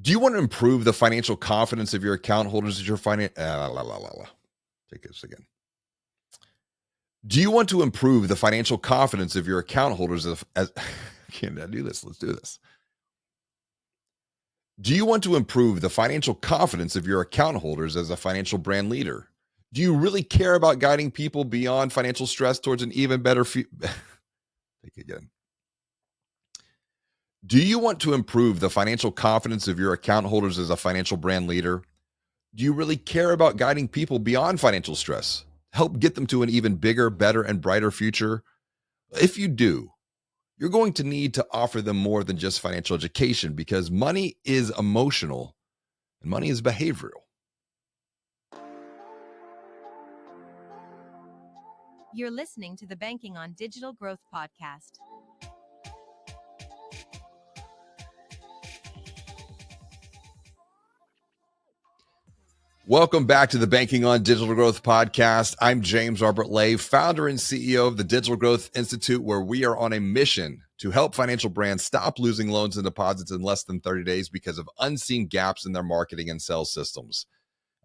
Do you want to improve the financial confidence of your account holders as your Take this again. Do you want to improve the financial confidence of your account holders as can I do this? Let's do this. Do you want to improve the financial confidence of your account holders as a financial brand leader? Do you really care about guiding people beyond financial stress towards an even better future? Take it again. Do you want to improve the financial confidence of your account holders as a financial brand leader? Do you really care about guiding people beyond financial stress? Help get them to an even bigger, better, and brighter future? If you do, you're going to need to offer them more than just financial education because money is emotional and money is behavioral. You're listening to the Banking on Digital Growth podcast. Welcome back to the Banking on Digital Growth podcast. I'm James Arbert Lay, founder and CEO of the Digital Growth Institute, where we are on a mission to help financial brands stop losing loans and deposits in less than 30 days because of unseen gaps in their marketing and sales systems.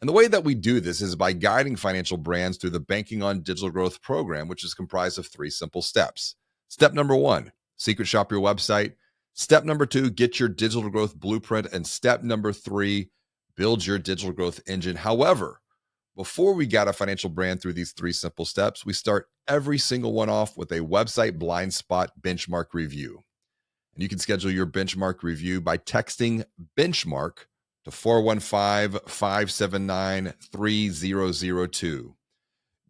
And the way that we do this is by guiding financial brands through the Banking on Digital Growth program, which is comprised of 3 simple steps. Step number 1, secret shop your website. Step number 2, get your digital growth blueprint. And step number 3, build your digital growth engine. However, before we guide a financial brand through these 3 simple steps, we start every single one off with a website blind spot benchmark review. And you can schedule your benchmark review by texting benchmark to 415-579-3002.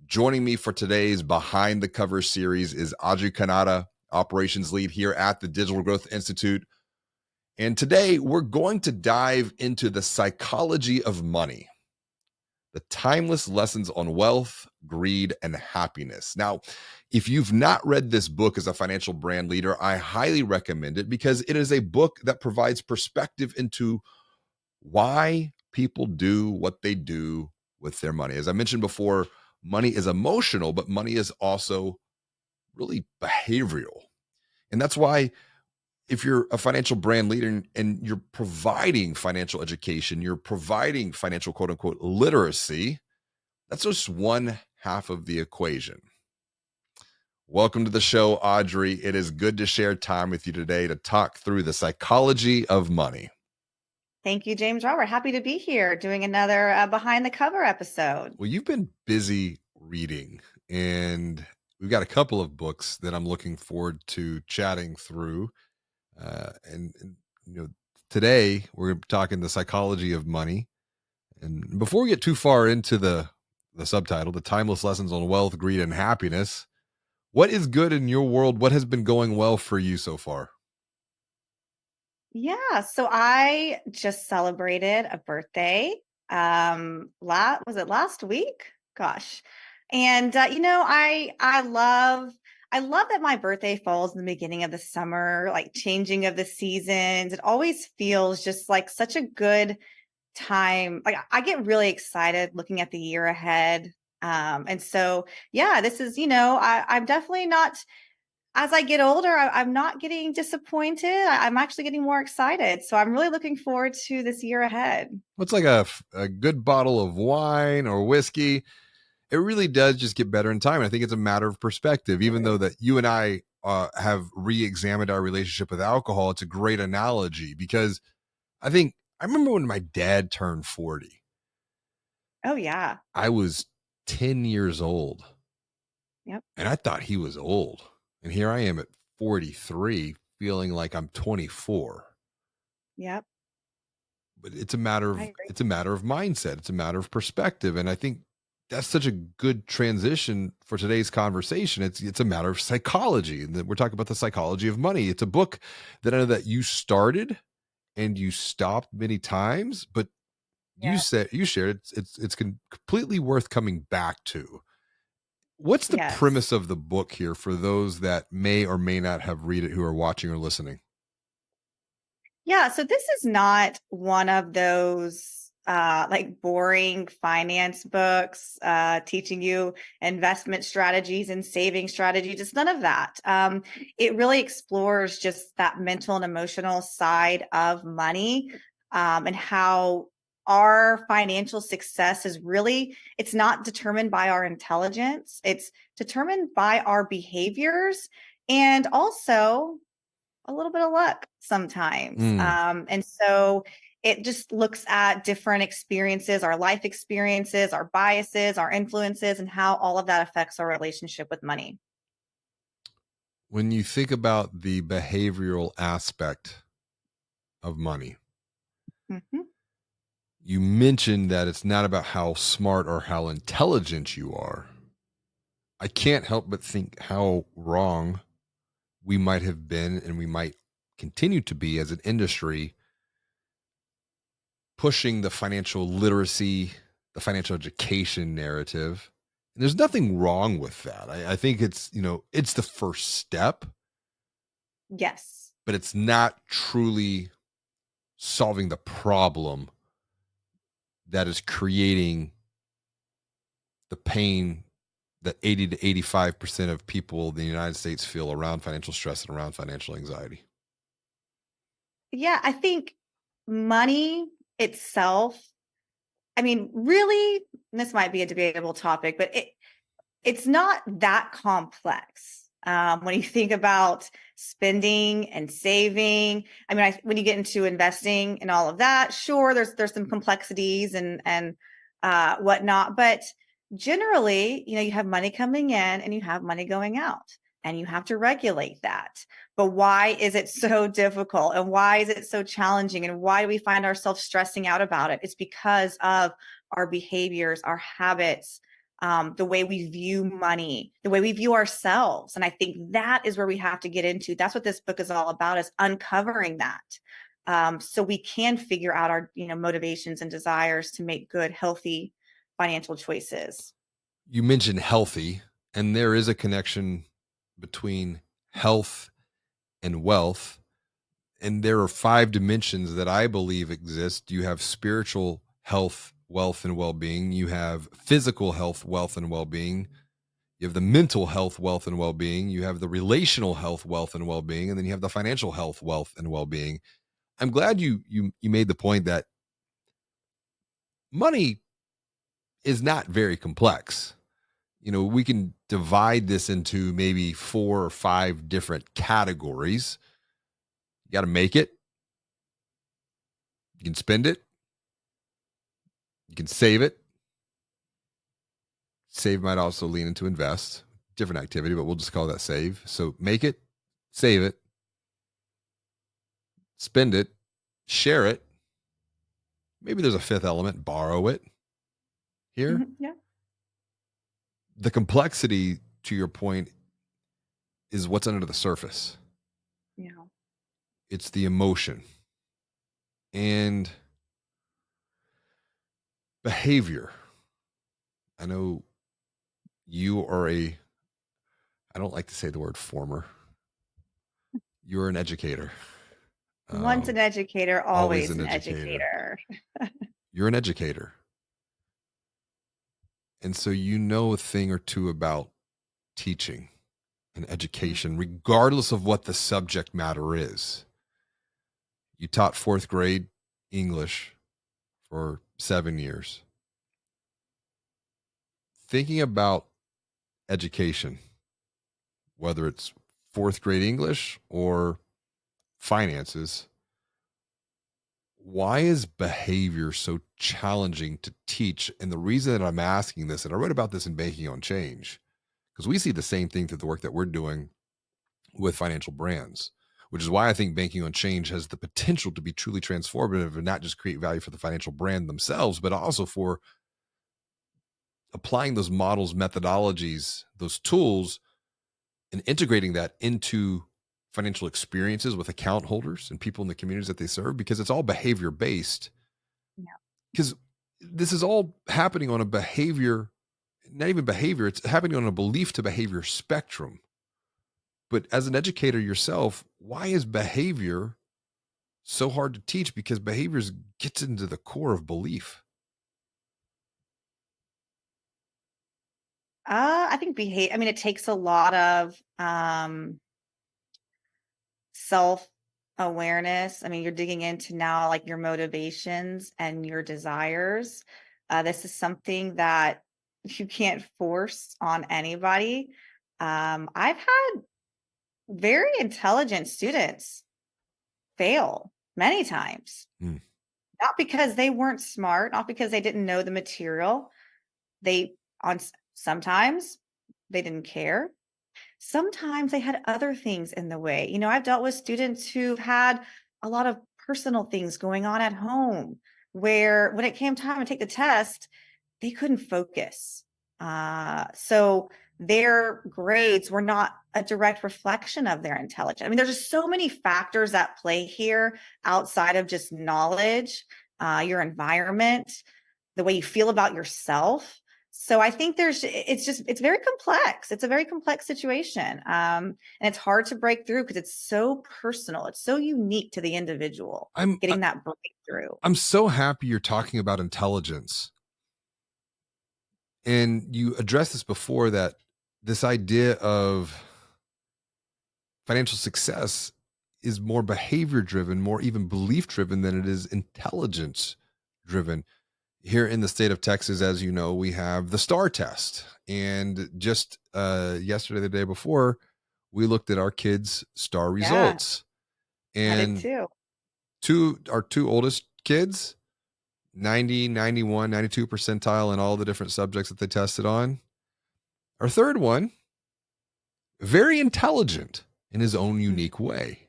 Joining me for today's Behind the Cover series is Audrey Cannata, operations lead here at the Digital Growth Institute. And today we're going to dive into the psychology of money, the timeless lessons on wealth, greed, and happiness. Now, if you've not read this book as a financial brand leader, I highly recommend it because it is a book that provides perspective into why people do what they do with their money. As I mentioned before, money is emotional, but money is also really behavioral. And that's why if you're a financial brand leader and you're providing financial education, you're providing financial quote unquote literacy, that's just one half of the equation. Welcome to the show, Audrey. It is good to share time with you today to talk through the psychology of money. Thank you, James Robert. Happy to be here doing another Behind the Cover episode. Well, you've been busy reading, and we've got a couple of books that I'm looking forward to chatting through. And today we're talking the psychology of money. And before we get too far into the subtitle, the timeless lessons on wealth, greed, and happiness, what is good in your world? What has been going well for you so far? Yeah, so I just celebrated a birthday. Was it last week? Gosh. And I love that my birthday falls in the beginning of the summer, like changing of the seasons. It always feels just like such a good time. Like I get really excited looking at the year ahead. And so yeah, this is, I'm definitely not, as I get older, I'm not getting disappointed. I'm actually getting more excited. So I'm really looking forward to this year ahead. What's like a good bottle of wine or whiskey? It really does just get better in time. And I think it's a matter of perspective. Even though that you and I have re-examined our relationship with alcohol, it's a great analogy because I remember when my dad turned 40. Oh, yeah. I was 10 years old. Yep. And I thought he was old. And here I am at 43 feeling like I'm 24. Yep. But it's a matter of mindset. It's a matter of perspective. And I think that's such a good transition for today's conversation. It's a matter of psychology. And we're talking about the psychology of money. It's a book that I know that you started and you stopped many times, but you shared it's completely worth coming back to. What's the premise of the book here for those that may or may not have read it who are watching or listening? Yeah, so this is not one of those like boring finance books teaching you investment strategies and saving strategies. It's none of that. It really explores just that mental and emotional side of money. and how our financial success is really, it's not determined by our intelligence. It's determined by our behaviors and also a little bit of luck sometimes. Mm. And so it just looks at different experiences, our life experiences, our biases, our influences, and how all of that affects our relationship with money. When you think about the behavioral aspect of money, Mhm. you mentioned that it's not about how smart or how intelligent you are. I can't help but think how wrong we might have been and we might continue to be as an industry pushing the financial literacy, the financial education narrative. And there's nothing wrong with that. I think it's, it's the first step, Yes. but it's not truly solving the problem that is creating the pain that 80 to 85% of people in the United States feel around financial stress and around financial anxiety. Yeah, I think money itself, I mean, really, this might be a debatable topic, but it's not that complex. When you think about spending and saving, I mean, when you get into investing and all of that, sure, there's some complexities and whatnot, but generally, you have money coming in and you have money going out, and you have to regulate that. But why is it so difficult, and why is it so challenging, and why do we find ourselves stressing out about it? It's because of our behaviors, our habits, the way we view money, the way we view ourselves. And I think that is where we have to get into. That's what this book is all about, is uncovering that. So we can figure out our, motivations and desires to make good, healthy financial choices. You mentioned healthy, and there is a connection between health and wealth. And there are five dimensions that I believe exist. You have spiritual health, wealth, and well being. You have physical health, wealth, and well being. You have the mental health, wealth, and well being. You have the relational health, wealth, and well being. And then you have the financial health, wealth, and well being. I'm glad you made the point that money is not very complex. We can divide this into maybe 4 or 5 different categories. You got to make it, you can spend it, you can save it. Save might also lean into invest, different activity, but we'll just call that save. So make it, save it, spend it, share it. Maybe there's a fifth element, borrow it here. Yeah. The complexity, to your point, is what's under the surface. Yeah. It's the emotion and behavior. I know you are I don't like to say the word former. You're an educator. Once an educator, Always always an an educator. educator. You're an educator. And so you know a thing or two about teaching and education, Mhm. regardless of what the subject matter is. You taught fourth grade English for 7 years. Thinking about education, whether it's fourth grade English or finances, why is behavior so challenging to teach? And the reason that I'm asking this, and I wrote about this in Banking on Change, because we see the same thing through the work that we're doing with financial brands, which is why I think Banking on Change has the potential to be truly transformative and not just create value for the financial brand themselves, but also for applying those models, methodologies, those tools, and integrating that into financial experiences with account holders and people in the communities that they serve, because it's all behavior based. Yeah. Because this is all happening on a behavior, not even behavior, it's happening on a belief to behavior spectrum. But as an educator yourself, why is behavior so hard to teach? Because behaviors gets into the core of belief. I think I mean, it takes a lot of self awareness. I mean, you're digging into now like your motivations and your desires. This is something that you can't force on anybody. I've had very intelligent students fail many times, Mm. not because they weren't smart, not because they didn't know the material. They sometimes they didn't care. Sometimes they had other things in the way. I've dealt with students who've had a lot of personal things going on at home where when it came time to take the test, they couldn't focus. So their grades were not a direct reflection of their intelligence. I mean, there's just so many factors at play here outside of just knowledge, your environment, the way you feel about yourself. So I think it's very complex. It's a very complex situation. And it's hard to break through because it's so personal. It's so unique to the individual I'm I- getting that breakthrough. I'm so happy you're talking about intelligence. And you addressed this before, that this idea of financial success is more behavior driven, more even belief driven than it is intelligence driven. Here in the state of Texas, as you know, we have the STAR test. And just yesterday, the day before, we looked at our kids' STAR Yeah, results. I did And too. our two oldest kids, 90, 91, 92 percentile in all the different subjects that they tested on. Our third one, very intelligent in his own Mm, unique way,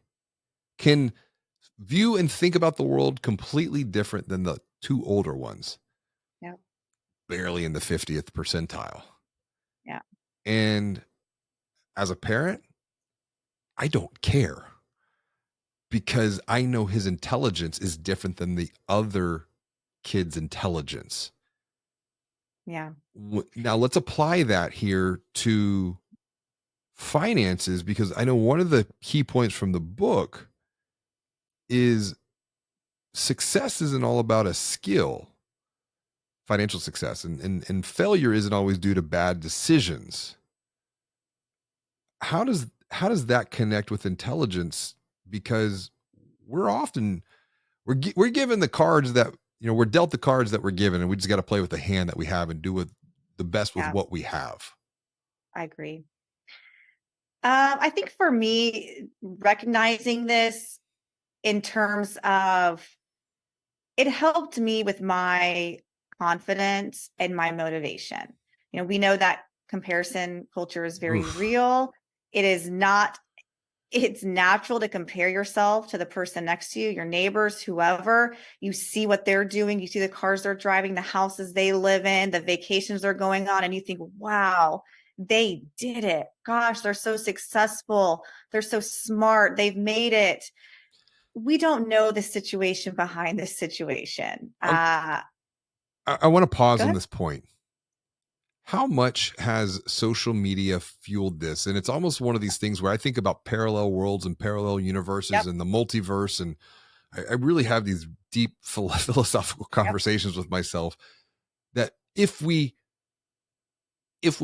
can view and think about the world completely different than the two older ones, yeah, barely in the 50th percentile. yeah, And as a parent, I don't care, because I know his intelligence is different than the other kid's intelligence. yeah, Now, let's apply that here to finances, because I know one of the key points from the book is success isn't all about a skill, financial success, and failure isn't always due to bad decisions. How does that connect with intelligence? Because we're often we're given the cards that, we're dealt the cards that we're given, and we just got to play with the hand that we have and do with the best with yeah. what we have. I agree. I think for me, recognizing this in terms of it helped me with my confidence and my motivation. We know that comparison culture is very Oof. real. It is not, it's natural to compare yourself to the person next to you, your neighbors, whoever. You see what they're doing, you see the cars they're driving, the houses they live in, the vacations they're going on, and you think, wow, they did it. Gosh, they're so successful. They're so smart. They've made it. We don't know the situation behind this situation. Um, I want to pause Go on ahead. this point. How much has social media fueled this? And it's almost one of these things where I think about parallel worlds and parallel universes Yep. and the multiverse. And I really have these deep philosophical Yep. conversations with myself, that if we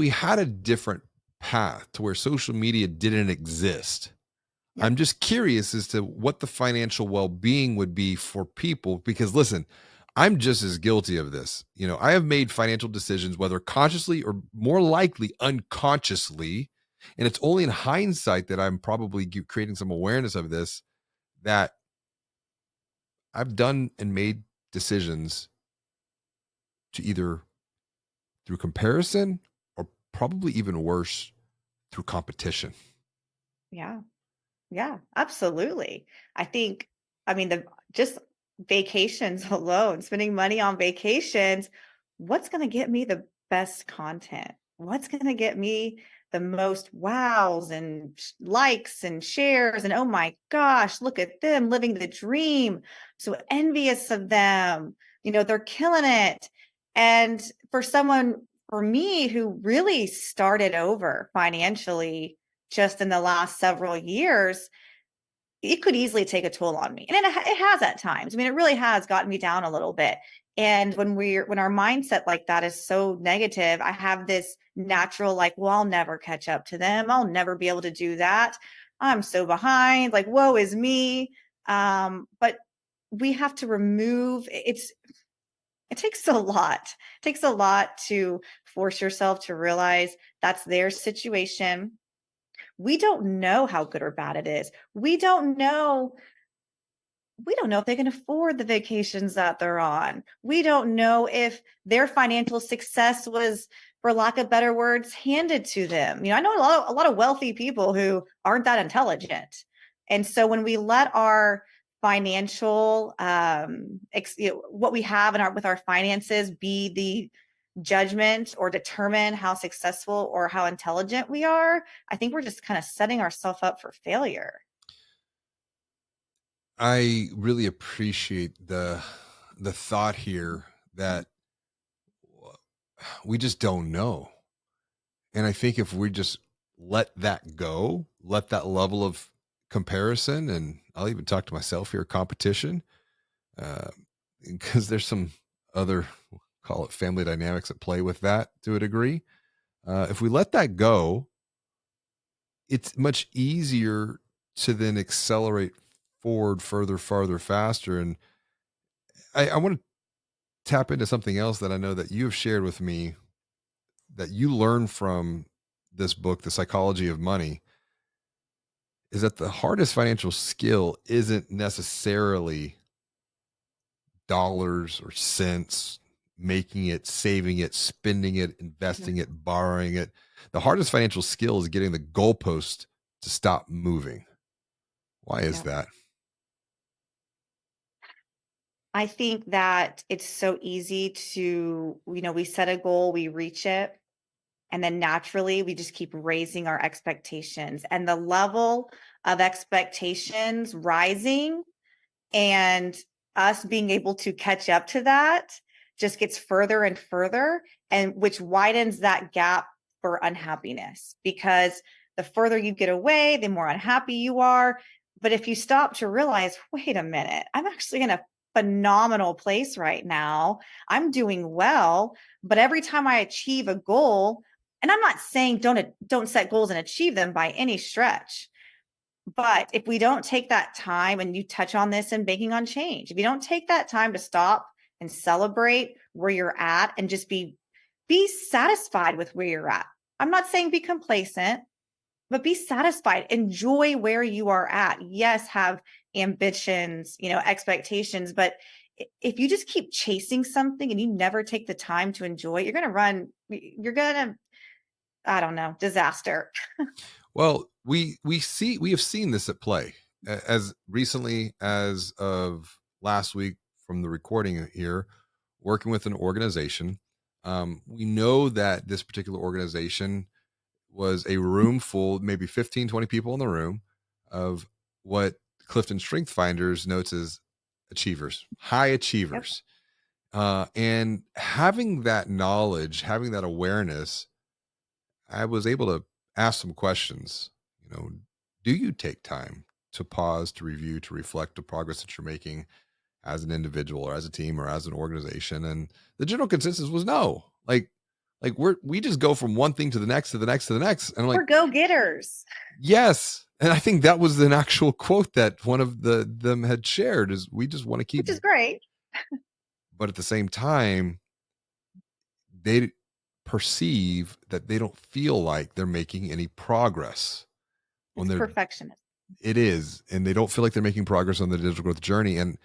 had a different path to where social media didn't exist, Yep. I'm just curious as to what the financial well-being would be for people, because listen, I'm just as guilty of this. I have made financial decisions, whether consciously or more likely unconsciously, and it's only in hindsight that I'm probably creating some awareness of this, that I've done and made decisions to either through comparison, or probably even worse, through competition. Yeah. Yeah, absolutely. I think, I mean, the just vacations alone, spending money on vacations, what's going to get me the best content? What's going to get me the most wows and likes and shares? And oh my gosh, look at them living the dream. So envious of them. They're killing it. And for me, who really started over financially just in the last several years, it could easily take a toll on me. And it has at times. I mean, it really has gotten me down a little bit. And when our mindset like that is so negative, I have this natural, like, well, I'll never catch up to them. I'll never be able to do that. I'm so behind. Like, woe is me. But we have to remove it takes a lot. It takes a lot to force yourself to realize that's their situation. We don't know how good or bad it is. We don't know if they can afford the vacations that they're on. We don't know if their financial success was, for lack of better words, handed to them. I know a lot of wealthy people who aren't that intelligent. And so when we let our financial what we have with our finances be the judgment or determine how successful or how intelligent we are, I think we're just kind of setting ourselves up for failure. I really appreciate the thought here that we just don't know. And I think if we just let that go, let that level of comparison, and I'll even talk to myself here, competition, uh, because there's some other, call it family dynamics at play with that to a degree. If we let that go, it's much easier to then accelerate forward further, farther, faster. And I want to tap into something else that I know that you have shared with me that you learn from this book, The Psychology of Money, is that the hardest financial skill isn't necessarily dollars or cents, making it, saving it, spending it, Mhm. investing it, borrowing it. The hardest financial skill is getting the goalpost to stop moving. Why is Yeah. that? I think that it's so easy to, we set a goal, we reach it, and then naturally we just keep raising our expectations. And the level of expectations rising and us being able to catch up to that just gets further and further, and which widens that gap for unhappiness, because the further you get away, the more unhappy you are. But if you stop to realize, wait a minute, I'm actually in a phenomenal place right now, I'm doing well, but every time I achieve a goal, and I'm not saying don't set goals and achieve them by any stretch, but if we don't take that time, and you touch on this in Banking on Change, if you don't take that time to stop and celebrate where you're at and just be satisfied with where you're at. I'm not saying be complacent, but be satisfied. Enjoy where you are at. Yes, have ambitions, expectations, but if you just keep chasing something and you never take the time to enjoy it, you're going to, I don't know, disaster. Well, we have seen this at play as recently as of last week from the recording here, working with an organization. We know that this particular organization was a room full, maybe 15, 20 people in the room of what Clifton Strength Finders notes as achievers, high Yep. achievers. And having that knowledge, having that awareness, I was able to ask some questions. You know, do you take time to pause, to review, to reflect the progress that you're making as an individual or as a team or as an organization? And the general consensus was no. Like we just go from one thing to the next to the next to the next. And I'm like, We're go-getters, yes. And I think that was an actual quote that one of them had shared is we just want to keep, which is great. but at the same time, they perceive that they don't feel like they're making any progress on It's their, perfectionist. it is, and they don't feel like they're making progress on the digital growth journey. And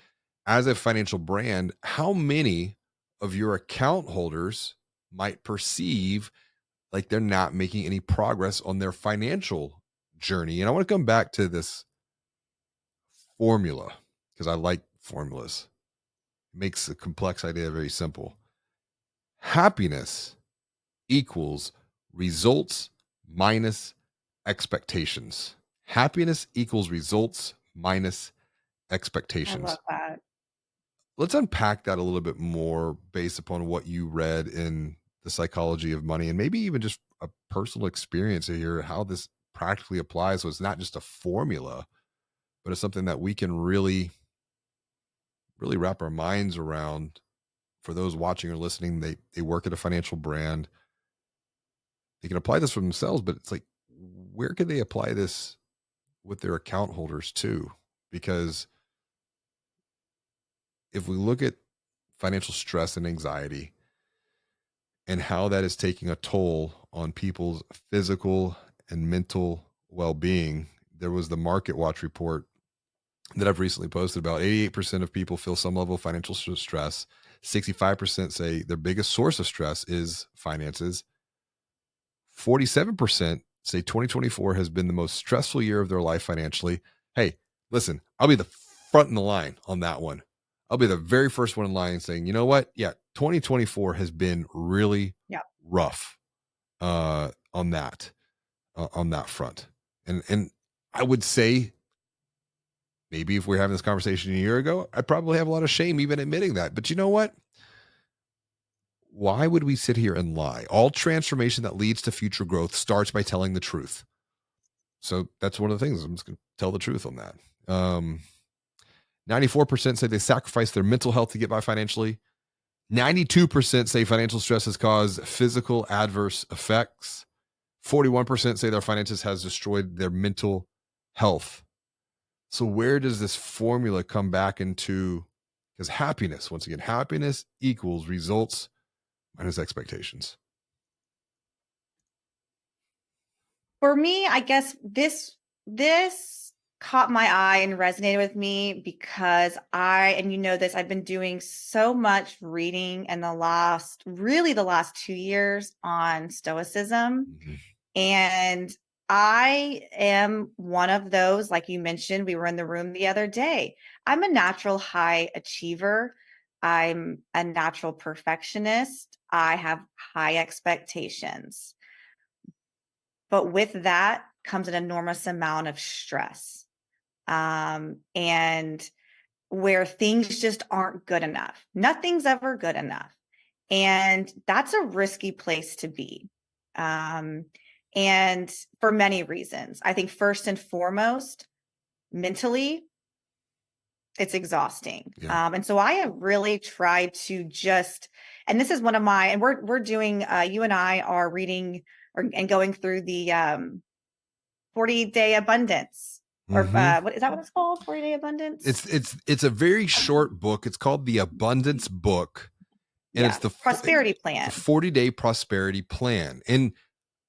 as a financial brand, how many of your account holders might perceive like they're not making any progress on their financial journey? And I want to come back to this formula because I like formulas. It makes a complex idea very simple. Happiness equals results minus expectations. Happiness equals results minus I love expectations. that. Let's unpack that a little bit more based upon what you read in The Psychology of Money and maybe even just a personal experience here, how this practically applies. So it's not just a formula, but it's something that we can really, really wrap our minds around. For those watching or listening, they work at a financial brand. They can apply this for themselves, but it's like, where can they apply this with their account holders too? Because if we look at financial stress and anxiety and how that is taking a toll on people's physical and mental well-being, there was the Market Watch report that I've recently posted about. 88% of people feel some level of financial stress. 65% say their biggest source of stress is finances. 47% say 2024 has been the most stressful year of their life financially. Hey, listen, I'll be the front in the line on that one. I'll be the very first one in line saying, you know what? Yeah, 2024 has been really Yeah. rough on that front. And I would say maybe if we are having this conversation a year ago, I'd probably have a lot of shame even admitting that. But you know what? Why would we sit here and lie? All transformation that leads to future growth starts by telling the truth. So that's one of the things. I'm just going to tell the truth on that. 94% say they sacrifice their mental health to get by financially. 92% say financial stress has caused physical adverse effects. 41% say their finances has destroyed their mental health. So where does this formula come back into? Because happiness, once again, happiness equals results minus expectations. For me, I guess this caught my eye and resonated with me because and you know this, I've been doing so much reading in the last 2 years on stoicism. Mhm. And I am one of those, like you mentioned, we were in the room the other day. I'm a natural high achiever. I'm a natural perfectionist. I have high expectations. But with that comes an enormous amount of stress. And where things just aren't good enough. Nothing's ever good enough. And that's a risky place to be. And for many reasons, I think first and foremost, mentally, it's exhausting. Yeah. And so I have really tried to and this is one of and we're doing, you and I are reading and going through the 40-day abundance. Or Mhm. what is that what it's called? 40-day abundance? It's a very short book. It's called The Abundance Book, and it's Yeah. Prosperity the plan. 40-day prosperity plan. And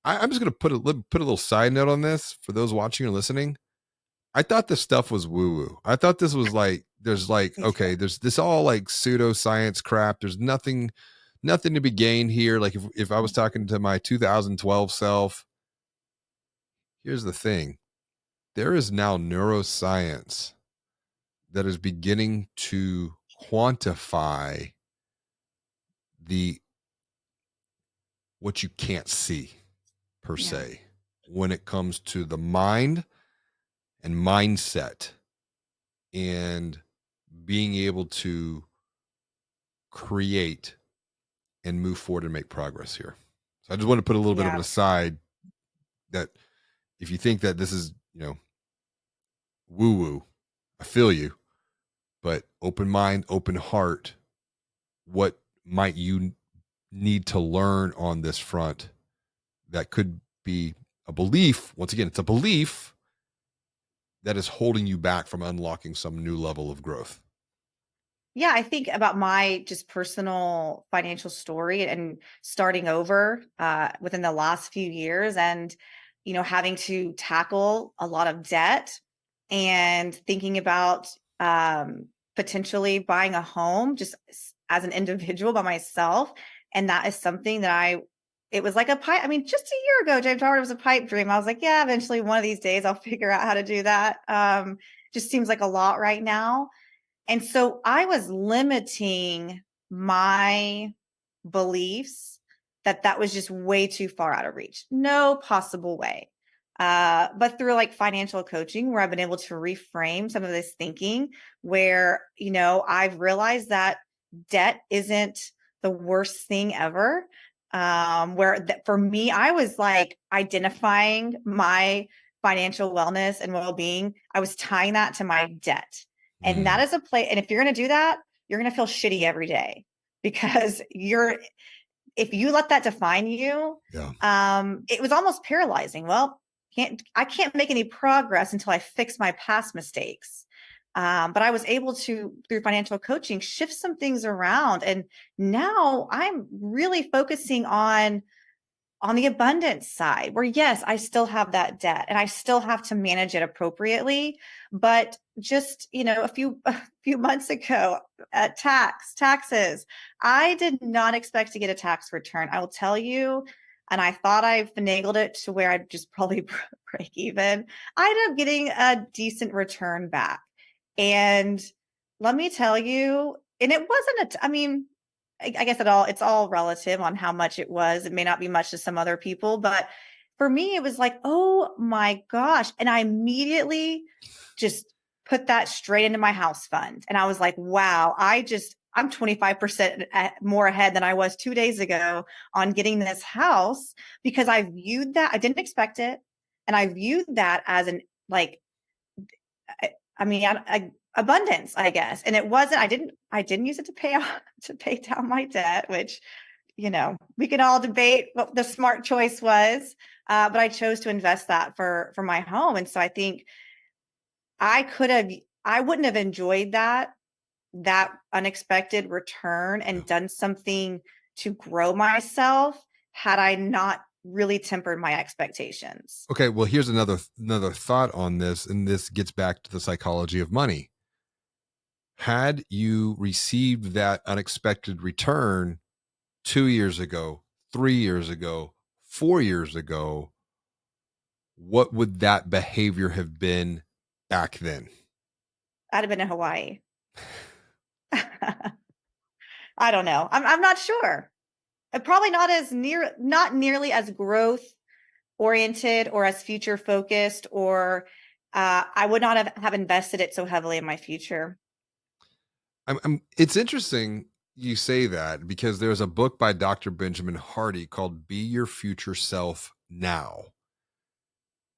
I'm just going to put a little side note on this for those watching or listening. I thought this stuff was woo woo. I thought this was Me too. okay, there's this all like pseudoscience crap. There's nothing to be gained here. Like if I was talking to my 2012 self, here's the thing. There is now neuroscience that is beginning to quantify the what you can't see per Yeah. se when it comes to the mind and mindset and being able to create and move forward and make progress here. So I just want to put a little bit of Yeah. an aside that if you think that this is, woo woo, I feel you, but open mind, open heart, what might you need to learn on this front that could be a belief? Once again, it's a belief that is holding you back from unlocking some new level of growth. Yeah, I think about my just personal financial story and starting over within the last few years and, having to tackle a lot of debt and thinking about potentially buying a home just as an individual by myself. And that is something that it was like a pipe. I mean, just a year ago, James Howard was a pipe dream. I was like, yeah, eventually one of these days I'll figure out how to do that. Just seems like a lot right now. And so I was limiting my beliefs that was just way too far out of reach. No possible way. But through like financial coaching, where I've been able to reframe some of this thinking, where, I've realized that debt isn't the worst thing ever. For me, I was like identifying my financial wellness and well-being. I was tying that to my debt. And that is a play. And if you're going to do that, you're going to feel shitty every day because if you let that define you, Yeah. it was almost paralyzing. Well, I can't make any progress until I fix my past mistakes. But I was able to, through financial coaching, shift some things around. And now I'm really focusing on the abundance side, where yes, I still have that debt and I still have to manage it appropriately. But just, a few months ago, taxes, I did not expect to get a tax return, I will tell you. And I thought I finagled it to where I'd just probably break even. I ended up getting a decent return back. And let me tell you, and it wasn't I mean, I guess it's all relative on how much it was. It may not be much to some other people, but for me, it was like, oh my gosh. And I immediately just put that straight into my house fund. And I was like, wow, I'm 25% more ahead than I was 2 days ago on getting this house, because I viewed that, I didn't expect it. And I viewed that as like, abundance, I guess. And it wasn't, I didn't use it to pay down my debt, which, we can all debate what the smart choice was. But I chose to invest that for my home. And so I think I wouldn't have enjoyed that unexpected return Yeah. and done something to grow myself had I not really tempered my expectations. Okay, well, here's another thought on this, and this gets back to the psychology of money. Had you received that unexpected return 2 years ago, 3 years ago, 4 years ago, what would that behavior have been back then? I'd have been in Hawaii. I don't know. I'm not sure. Probably not nearly as growth oriented or as future focused, or I would not have invested it so heavily in my future. It's interesting you say that, because there's a book by Dr. Benjamin Hardy called Be Your Future Self Now,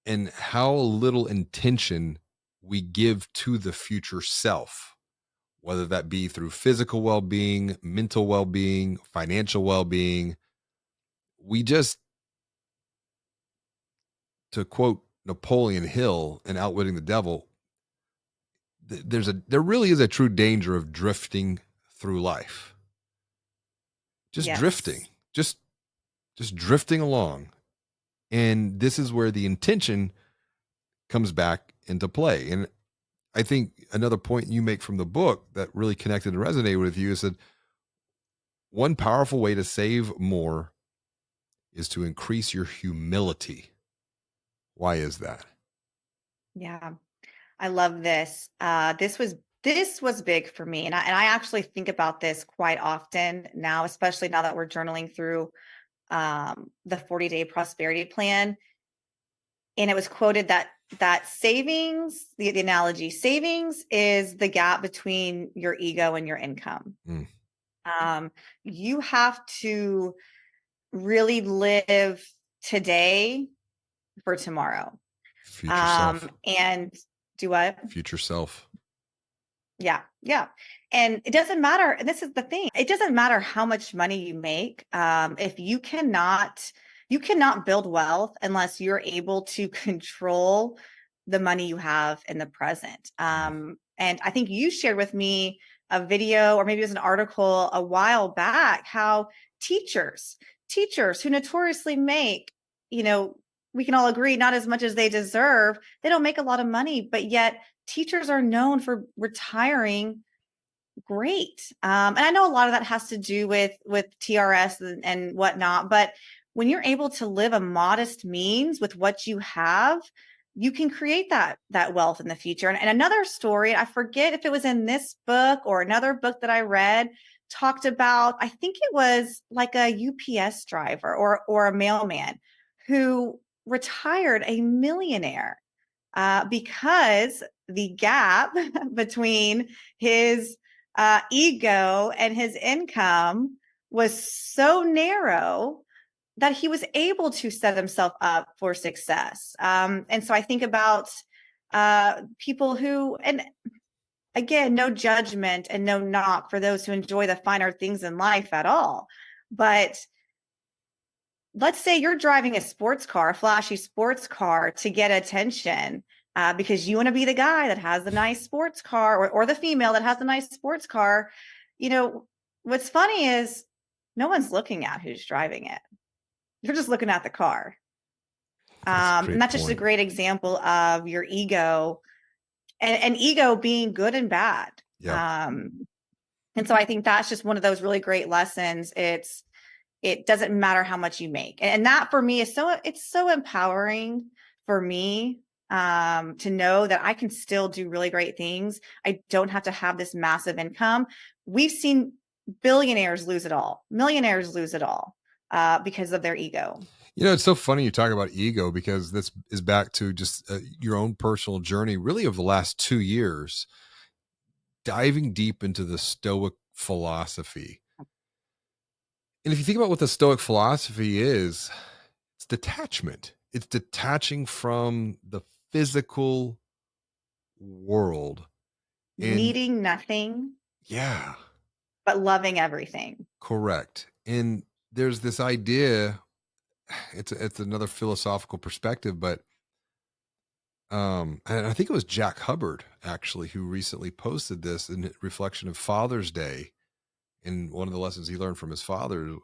and how little intention we give to the future self, whether that be through physical well being, mental well being, financial well being. We just, to quote Napoleon Hill in Outwitting the Devil, there really is a true danger of drifting through life, just drifting, Yes. just drifting along. And this is where the intention comes back into play. And I think another point you make from the book that really connected and resonated with you is that one powerful way to save more is to increase your humility. Why is that? Yeah. I love this. This was big for me. And I actually think about this quite often now, especially now that we're journaling through the 40-day prosperity plan. And it was quoted that savings, the analogy, savings is the gap between your ego and your income. Mm, You have to really live today for tomorrow. future self, And do what? future self. Yeah, yeah. And it doesn't matter. And this is the thing. It doesn't matter how much money you make. If you cannot build wealth unless you're able to control the money you have in the present. Mm, And I think you shared with me a video, or maybe it was an article a while back, how teachers, teachers who notoriously make, you know, we can all agree, not as much as they deserve. They don't make a lot of money, but yet teachers are known for retiring great. And I know a lot of that has to do with TRS and whatnot, but when you're able to live a modest means with what you have, you can create that wealth in the future. And another story, I forget if it was in this book or another book that I read, talked about, I think it was like a UPS driver or a mailman who retired a millionaire because the gap between his ego and his income was so narrow that he was able to set himself up for success. And so I think about people who, and again, no judgment and no knock for those who enjoy the finer things in life at all. But let's say you're driving a sports car, a flashy sports car to get attention. because you want to be the guy that has the nice sports car, or the female that has the nice sports car. You know, what's funny is no one's looking at who's driving it. You're just looking at the car. That's a And great that's just a point. great example of your ego, and ego being good and bad. Yeah. And so I think that's just one of those really great lessons. It doesn't matter how much you make. And that for me is it's so empowering for me, to know that I can still do really great things. I don't have to have this massive income. We've seen billionaires lose it all, millionaires lose it all, because of their ego. You know, it's so funny you talk about ego because this is back to just your own personal journey, really, of the last 2 years, diving deep into the Stoic philosophy. And if you think about what the Stoic philosophy is, it's detachment. It's detaching from the physical world. And Needing nothing, yeah, but loving everything. correct. And there's this idea, it's another philosophical perspective, but and I think it was Jack Hubbard actually who recently posted this in reflection of Father's Day. And one of the lessons he learned from his father, and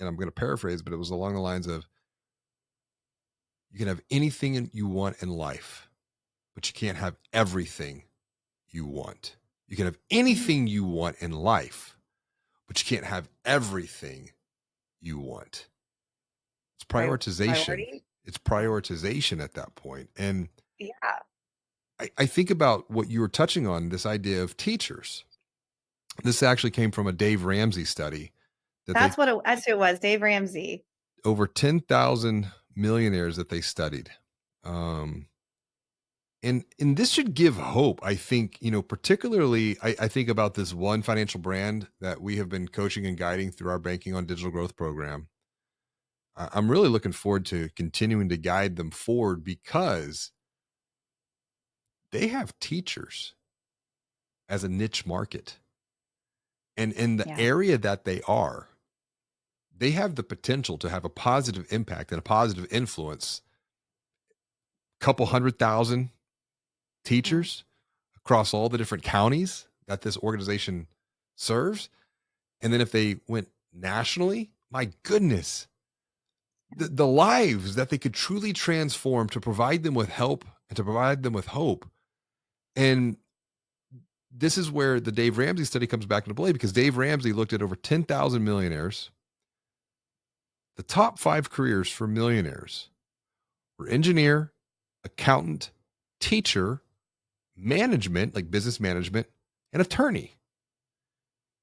I'm going to paraphrase, but it was along the lines of, you can have anything you want in life, but you can't have everything you want. You can have Mhm. anything you want in life, but you can't have everything you want. It's prioritization. Priority. It's Yeah. prioritization at that point. And Yeah. I think about what you were touching on, this idea of teachers. This actually came from a Dave Ramsey study that they, That's who it was, Dave Ramsey. over 10,000 millionaires that they studied. Um, and this should give hope. I think, particularly I think about this one financial brand that we have been coaching and guiding through our Banking on Digital Growth program. I'm really looking forward to continuing to guide them forward because they have teachers as a niche market. And in the Yeah. area that they have the potential to have a positive impact and a positive influence. Couple 100,000 Yeah. teachers across all the different counties that this organization serves. And then if they went nationally, my goodness, the lives that they could truly transform to provide them with help and to provide them with hope. And this is where the Dave Ramsey study comes back into play, because Dave Ramsey looked at over 10,000 millionaires. The top 5 careers for millionaires were engineer, accountant, teacher, management, like business management, and attorney.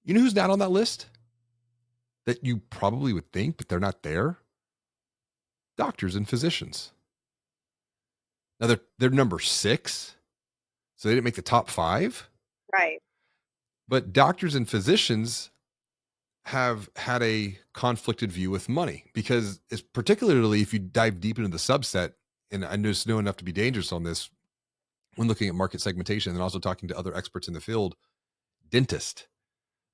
You know who's not on that list that you probably would think, but they're not there? Doctors and physicians. Now they're number 6, so they didn't make the top 5. Right. But doctors and physicians have had a conflicted view with money, because it's particularly if you dive deep into the subset, and I just know enough to be dangerous on this when looking at market segmentation and also talking to other experts in the field. Dentist.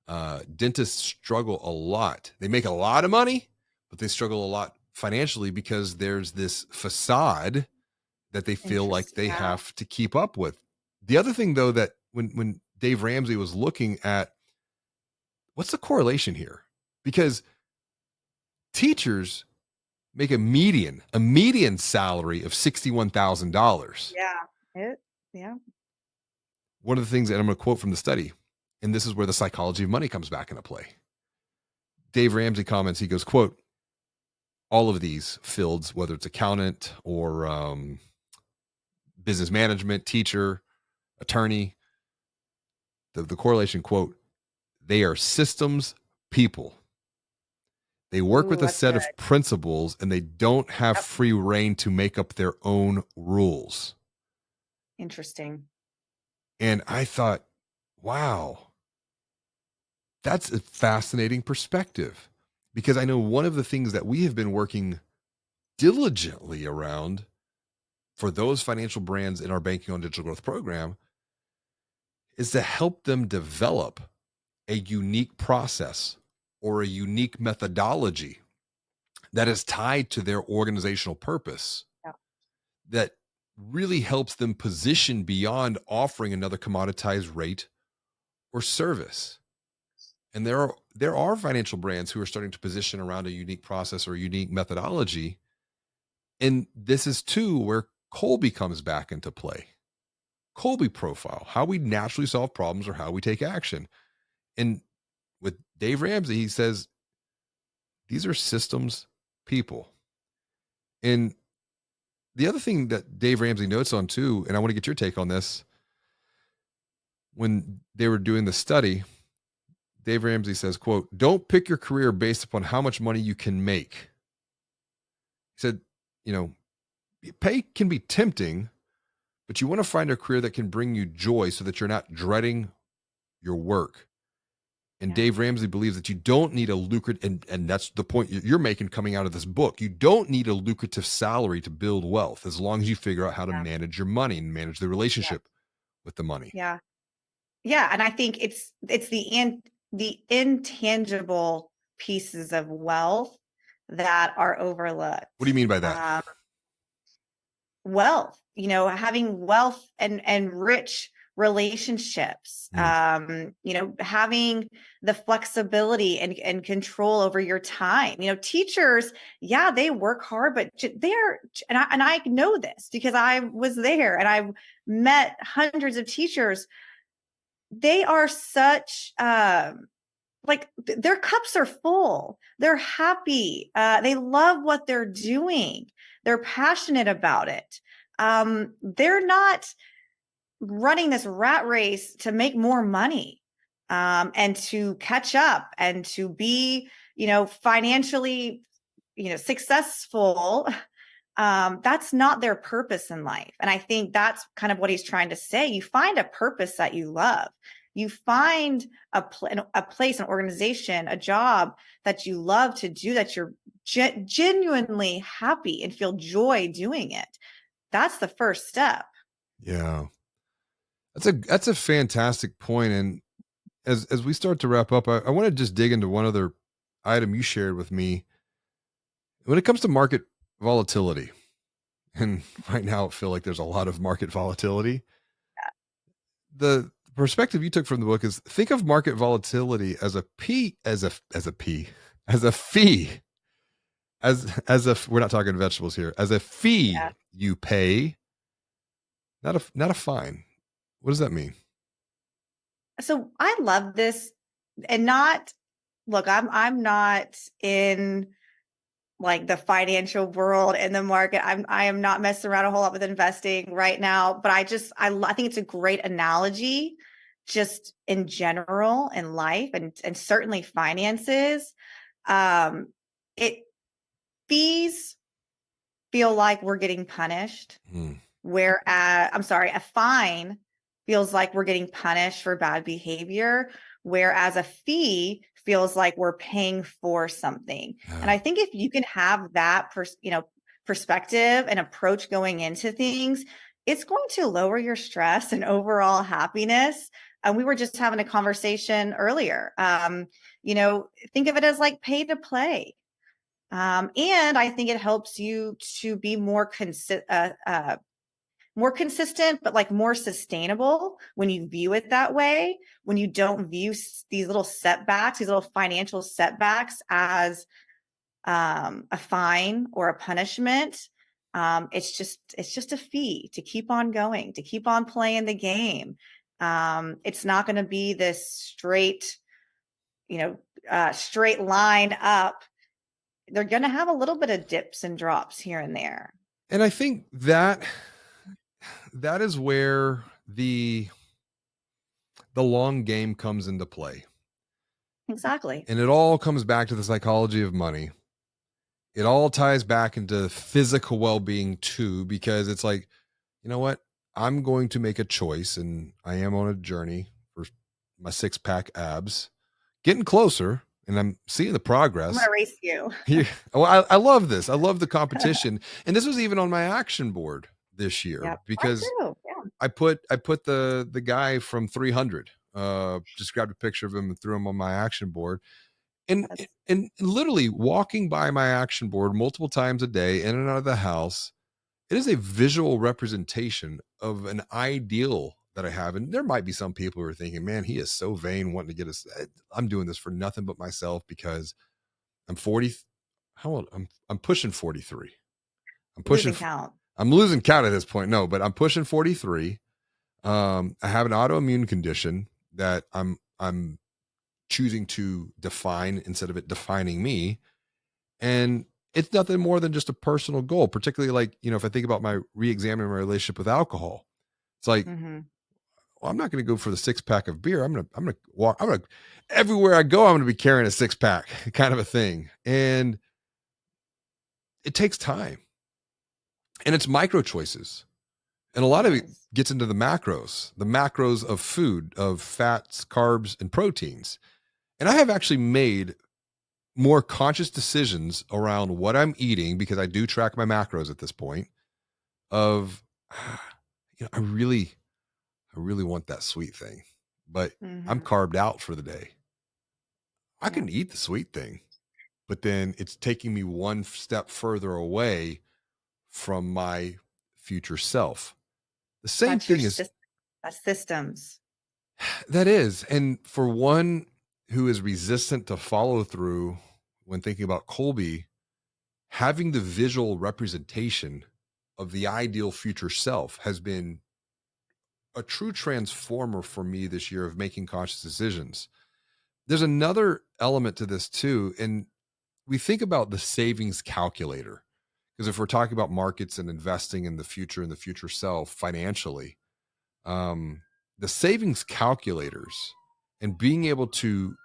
Dentists struggle a lot. They make a lot of money, but they struggle a lot financially because there's this facade that they feel like Interesting. they Yeah. have to keep up with. The other thing, though, that when Dave Ramsey was looking at what's the correlation here, because teachers make a median salary of $61,000. Yeah. Yeah. One of the things that I'm going to quote from the study, and this is where the psychology of money comes back into play. Dave Ramsey comments, he goes, quote, all of these fields, whether it's accountant or business management, teacher, attorney, the correlation, quote, they are systems people. They work with Ooh, a that's set good. of principles and they don't have Yep. free reign to make up their own rules. Interesting. And I thought, wow, that's a fascinating perspective, because I know one of the things that we have been working diligently around for those financial brands in our Banking on Digital Growth program is to help them develop a unique process or a unique methodology that is tied to their organizational purpose, Yeah. that really helps them position beyond offering another commoditized rate or service. And there are financial brands who are starting to position around a unique process or a unique methodology. And this is too where Colby comes back into play. Colby profile, how we naturally solve problems or how we take action. And with Dave Ramsey, he says these are systems people. And the other thing that Dave Ramsey notes on too, and I want to get your take on this, when they were doing the study, Dave Ramsey says, quote, "Don't pick your career based upon how much money you can make." He said, you know, pay can be tempting, but you want to find a career that can bring you joy so that you're not dreading your work. And Yeah. Dave Ramsey believes that you don't need a lucrative, and that's the point you're making coming out of this book. You don't need a lucrative salary to build wealth as long as you figure out how to Yeah. manage your money and manage the Yeah. relationship with the money. Yeah. Yeah, and I think it's the intangible pieces of wealth that are What do you overlooked. mean by that? Um, Wealth, having wealth and rich relationships, Mm, having the flexibility and control over your time. Teachers, yeah, they work hard, but they're, and I know this because I was there and I've met hundreds of teachers. They are such like their cups are full. They're happy. They love what they're doing. They're passionate about it. They're not running this rat race to make more money, and to catch up and to be, financially, successful. That's not their purpose in life. And I think that's kind of what he's trying to say. You find a purpose that you love. You find a place, an organization, a job that you love to do, that you're genuinely happy and feel joy doing it. That's the first step. yeah, that's a fantastic point. And as we start to wrap up, I want to just dig into one other item you shared with me when it comes to market volatility. And right now, I feel like there's a lot of market volatility. The perspective you took from the book is think of market volatility as a p as a p as a fee as if we're not talking vegetables here, as a Yeah. fee you pay, not a fine. What does that mean? So I love this, and not look, I'm not in like the financial world in the market. I am not messing around a whole lot with investing right now, but I think it's a great analogy just in general in life and certainly finances. Um, it Fees feel like we're getting punished, Hmm. whereas I'm sorry, a fine feels like we're getting punished for bad behavior, whereas a fee feels like we're paying for something. And Yeah. I think if you can have that perspective and approach going into things, it's going to lower your stress and overall happiness. And we were just having a conversation earlier. Think of it as like pay to play. And I think it helps you to be more consistent, but like more sustainable when you view it that way, when you don't view these little setbacks, these little financial setbacks as a fine or a punishment. It's just a fee to keep on going, to keep on playing the game. It's not going to be this straight line up. They're going to have a little bit of dips and drops here and there. And I think that is where the long game comes into play. Exactly. And it all comes back to the psychology of money. It all ties back into physical well-being too, because it's like, you know what? I'm going to make a choice, and I am on a journey for my six-pack abs, getting closer, and I'm seeing the I'm going progress. to race you. Yeah. Well, I love this. I love the competition. And this was even on my action board this year Yep. I because too. Yeah. I put the guy from 300, just grabbed a picture of him and threw him on my action board. And That's and literally walking by my action board multiple times a day in and out of the house, It is a visual representation of an ideal that I have. And there might be some people who are thinking, man, he is so vain wanting to get us. I'm doing this for nothing but myself because I'm 40. How old? I'm pushing 43. I'm pushing. Losing count. I'm losing count at this point. No, but I'm pushing 43. I have an autoimmune condition that I'm choosing to define instead of it defining me. And it's nothing more than just a personal goal, particularly like, if I think about my re-examining my relationship with alcohol, it's like, Hmm. well, I'm not going to go for the 6-pack of beer. I'm going to walk, everywhere I go, I'm going to be carrying a 6-pack kind of a thing. And it takes time and it's micro choices. And a It lot of it is. gets into the macros of food, of fats, carbs, and proteins. And I have actually made more conscious decisions around what I'm eating because I do track my macros at this point of I really want that sweet thing, but I'm Hmm. carved out for the day. I Yeah. can eat the sweet thing, but then it's taking me one step further away from my future self. The same That's your thing is system. That's systems. that is, and for one who is resistant to follow through when thinking about Colby, having the visual representation of the ideal future self has been a true transformer for me this year of making conscious decisions. There's another element to this too. And we think about the savings calculator, because if we're talking about markets and investing in the future and the future self financially, um, the savings calculators and being able to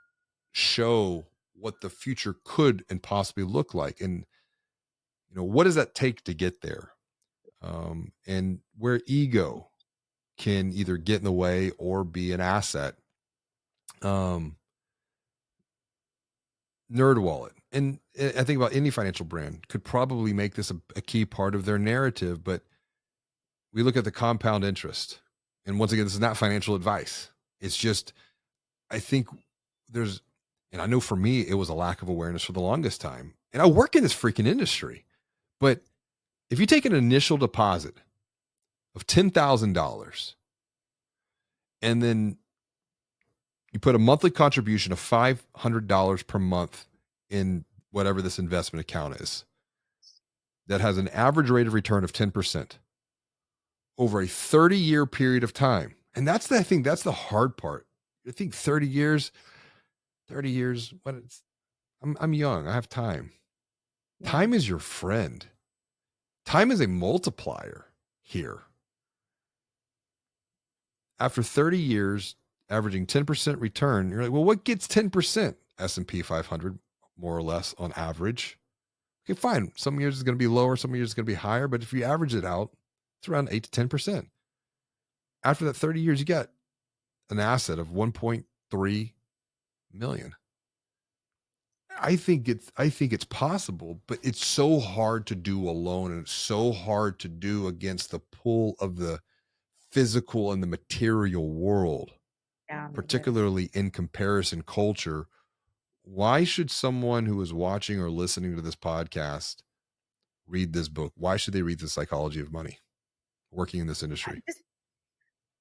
show what the future could and possibly look like. And, what does that take to get there? And where ego can either get in the way or be an asset. Um, NerdWallet, and I think about any financial brand could probably make this a key part of their narrative, but we look at the compound interest. And once again, this is not financial advice. It's just, I think there's, and I know for me, it was a lack of awareness for the longest time. And I work in this freaking industry, but if you take an initial deposit of $10,000 and then you put a monthly contribution of $500 per month in whatever this investment account is, that has an average rate of return of 10% over a 30-year period of time. And that's the thing, that's the hard part. I think 30 years, I'm young, I have time. Yeah. Time is your friend. Time is a multiplier here. After 30 years, averaging 10% return, you're like, well, what gets 10%? S&P 500, more or less on average. Okay, fine. Some years it's going to be lower, some years it's going to be higher, but if you average it out, it's around 8 to 10%. After that 30 years, you got an asset of 1.3 million. I think it's possible, but it's so hard to do alone, and it's so hard to do against the pull of the physical and the material world, Yeah. It is. particularly in comparison culture. Why should someone who is watching or listening to this podcast read this book? Why should they read The Psychology of Money, working in this industry?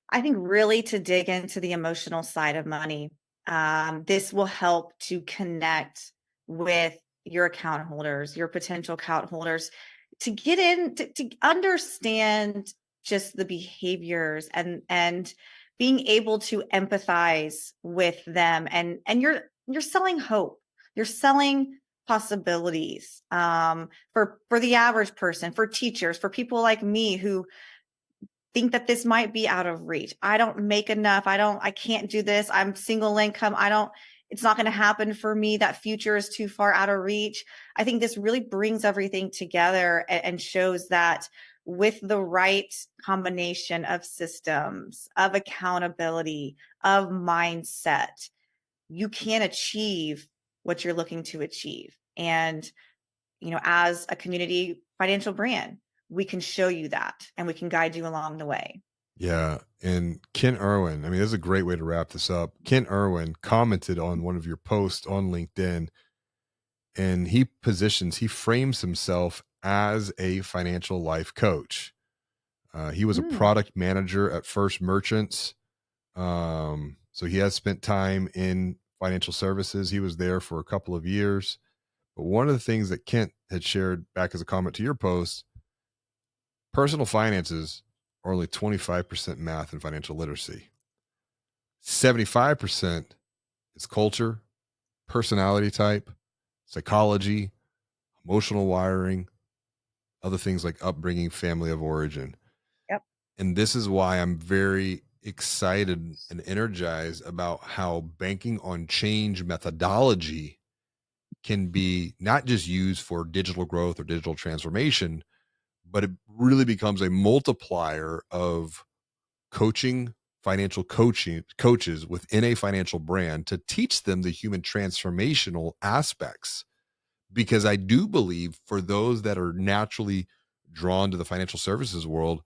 I think really to dig into the emotional side of money, this will help to connect with your account holders, your potential account holders, to get in to understand just the behaviors and being able to empathize with them. And you're selling hope. You're selling possibilities, for the average person, for teachers, for people like me who think that this might be out of reach. I don't make enough. I can't do this. I'm single income. It's not going to happen for me. That future is too far out of reach. I think this really brings everything together and shows that with the right combination of systems, of accountability, of mindset, you can achieve what you're looking to achieve. And as a community financial brand, we can show you that and we can guide you along the way. Yeah. And Ken Irwin, I mean, this is a great way to wrap this up. Ken Irwin commented on one of your posts on LinkedIn, and he frames himself as a financial life coach. He was a Mm, product manager at First Merchants. So he has spent time in financial services. He was there for a couple of years. But one of the things that Kent had shared back as a comment to your post, personal finances are only 25% math and financial literacy. 75% is culture, personality type, psychology, emotional wiring, other things like upbringing, family of origin. yep. And this is why I'm very excited and energized about how banking on change methodology can be not just used for digital growth or digital transformation, but it really becomes a multiplier of coaching financial coaching coaches within a financial brand to teach them the human transformational aspects, because I do believe for those that are naturally drawn to the financial services world,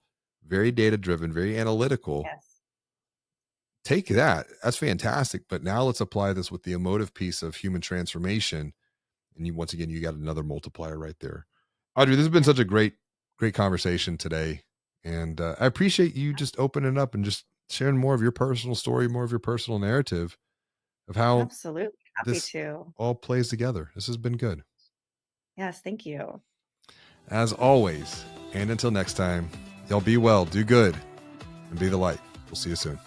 very data driven, very analytical, Yes. take that. That's fantastic. But now let's apply this with the emotive piece of human transformation. And you, once again, you got another multiplier right there. Audrey, this has been Yeah. such a great conversation today. And I appreciate you just opening up and just sharing more of your personal story, more of your personal narrative of how Absolutely. Happy this to. all plays together. This has been good. Yes. Thank you. As always, and until next time, y'all be well, do good, and be the light. We'll see you soon.